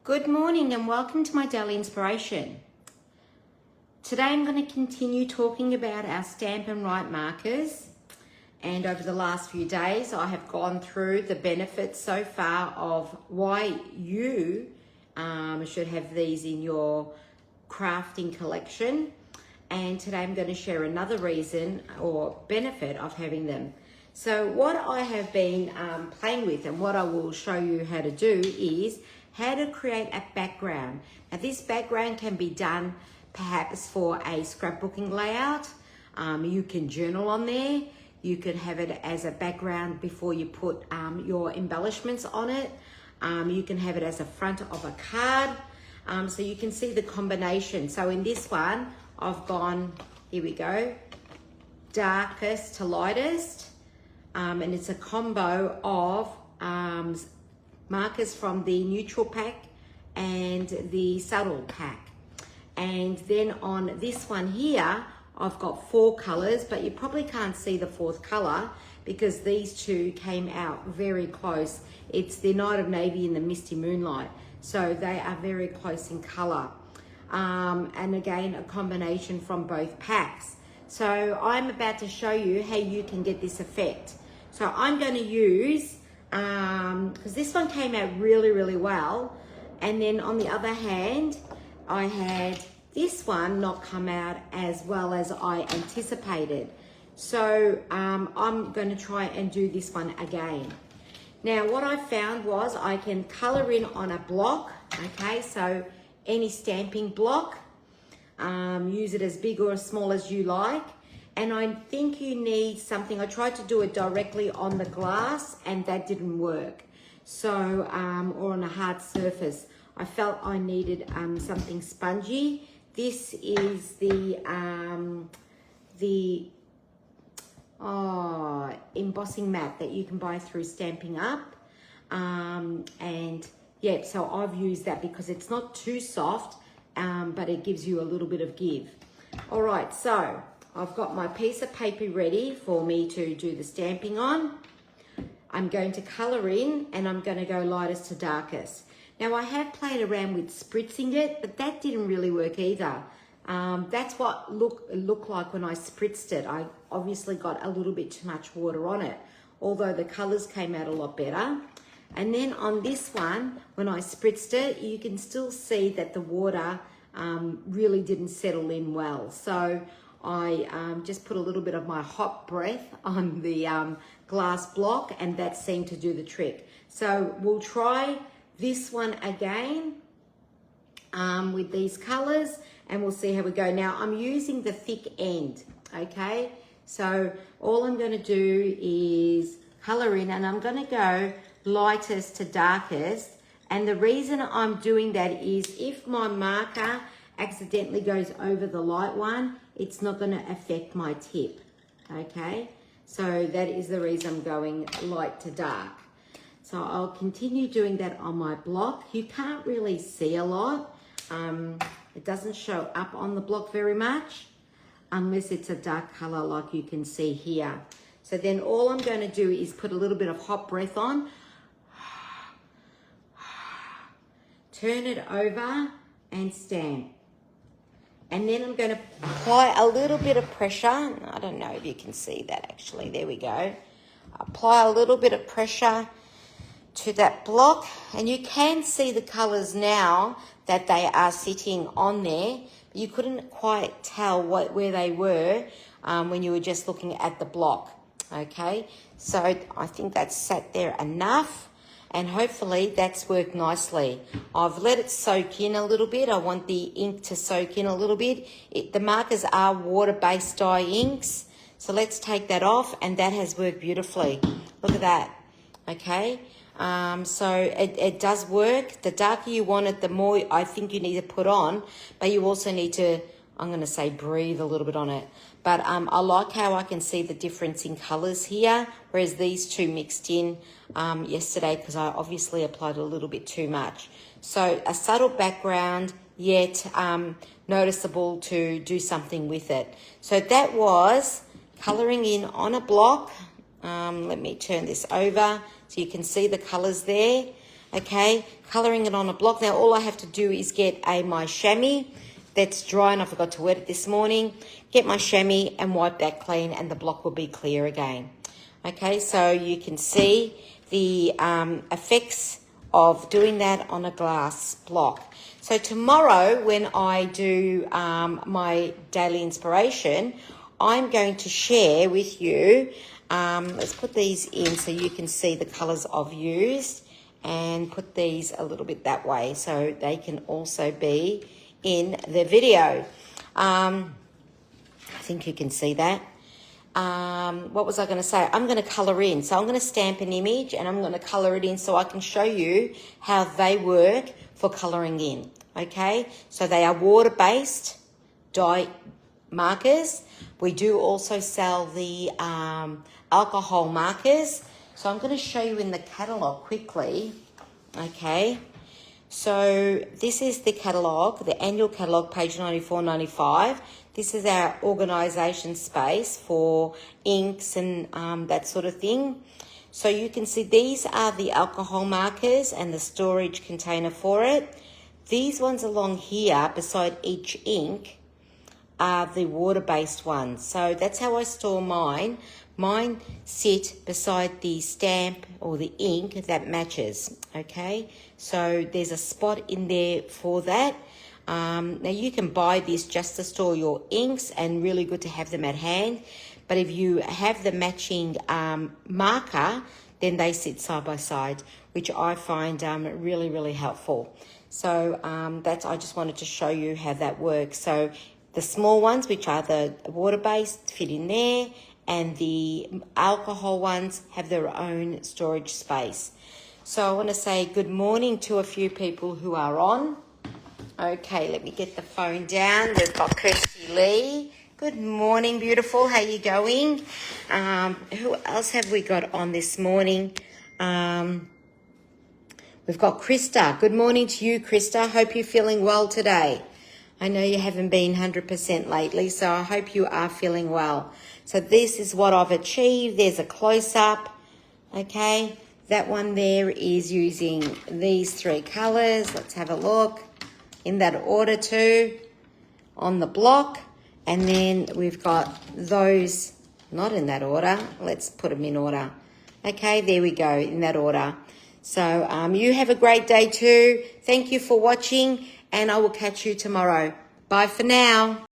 Good morning and welcome to my daily inspiration. Today I'm going to continue talking about our Stampin Write markers, and over the last few days I have gone through the benefits so far of why you should have these in your crafting collection, and today I'm going to share another reason or benefit of having them. So what I have been playing with and what I will show you how to do is how to create a background. Now this background can be done perhaps for a scrapbooking layout. You can journal on there. You can have it as a background before you put your embellishments on it. You can have it as a front of a card. So you can see the combination. So in this one, I've gone, here we go, darkest to lightest. And it's a combo of markers from the neutral pack and the subtle pack. And then on this one here, I've got 4 colors, but you probably can't see the 4th color because these two came out very close. It's the Night of Navy and the Misty Moonlight. So they are very close in color. And again, a combination from both packs. So I'm about to show you how you can get this effect. So I'm going to use, because this one came out really well, and then on the other hand, I had this one not come out as well as I anticipated. So I'm going to try and do this one again. Now what I found was I can color in on a block, okay, so any stamping block, use it as big or as small as you like. And I think you need something, I tried to do it directly on the glass and that didn't work. So, or on a hard surface. I felt I needed something spongy. This is the embossing mat that you can buy through Stampin' Up. And yeah, so I've used that because it's not too soft, but it gives you a little bit of give. All right, so I've got my piece of paper ready for me to do the stamping on. I'm going to colour in and I'm going to go lightest to darkest. Now I have played around with spritzing it, but that didn't really work either. That's what it looked like when I spritzed it. I obviously got a little bit too much water on it, although the colours came out a lot better. And then on this one, when I spritzed it, you can still see that the water really didn't settle in well. So I just put a little bit of my hot breath on the glass block and that seemed to do the trick. So we'll try this one again with these colors and we'll see how we go. Now I'm using the thick end, okay? So all I'm going to do is color in and I'm going to go lightest to darkest. And the reason I'm doing that is if my marker accidentally goes over the light one, it's not going to affect my tip, okay? So that is the reason I'm going light to dark. So I'll continue doing that on my block. You can't really see a lot. It doesn't show up on the block very much unless it's a dark color like you can see here. So then all I'm going to do is put a little bit of hot breath on, turn it over and stamp. And then I'm going to apply a little bit of pressure. I don't know if you can see that actually. There we go. Apply a little bit of pressure to that block. And you can see the colours now that they are sitting on there. But you couldn't quite tell where they were when you were just looking at the block. Okay, so I think that's sat there enough. And hopefully that's worked nicely. I've let it soak in a little bit. I want the ink to soak in a little bit. The markers are water-based dye inks. So let's take that off and that has worked beautifully. Look at that, okay? So it does work. The darker you want it, the more I think you need to put on. But you also need to, I'm going to say breathe a little bit on it. But I like how I can see the difference in colours here, whereas these two mixed in yesterday because I obviously applied a little bit too much. So a subtle background, yet noticeable to do something with it. So that was colouring in on a block. Let me turn this over so you can see the colours there. Okay, colouring it on a block. Now all I have to do is get my chamois that's dry, and I forgot to wet it this morning. Get my chamois and wipe that clean, and the block will be clear again. Okay, so you can see the effects of doing that on a glass block. So tomorrow when I do my daily inspiration, I'm going to share with you, let's put these in so you can see the colours I've used, and put these a little bit that way so they can also be in the video. I think you can see that. What was I going to say? I'm going to colour in. So I'm going to stamp an image and I'm going to colour it in so I can show you how they work for colouring in. Okay, so they are water-based dye markers. We do also sell the alcohol markers. So I'm going to show you in the catalogue quickly. Okay, so this is the catalogue, the annual catalogue, page 94, 95. This is our organisation space for inks and that sort of thing. So you can see these are the alcohol markers and the storage container for it. These ones along here beside each ink are the water-based ones. So that's how I store mine. Mine sit beside the stamp or the ink that matches, okay? So there's a spot in there for that. Now you can buy this just to store your inks, and really good to have them at hand. But if you have the matching marker, then they sit side by side, which I find really, really helpful. So I just wanted to show you how that works. So the small ones, which are the water-based, fit in there, and the alcohol ones have their own storage space. So I want to say good morning to a few people who are on. Okay, let me get the phone down. We've got Kirsty Lee. Good morning, beautiful. How you going? Who else have we got on this morning? We've got Krista. Good morning to you, Krista. Hope you're feeling well today. I know you haven't been 100% lately, so I hope you are feeling well. So this is what I've achieved. There's a close-up, okay? That one there is using these three colours. Let's have a look. In that order too, on the block. And then we've got those, not in that order. Let's put them in order. Okay, there we go, in that order. So you have a great day too. Thank you for watching, and I will catch you tomorrow. Bye for now.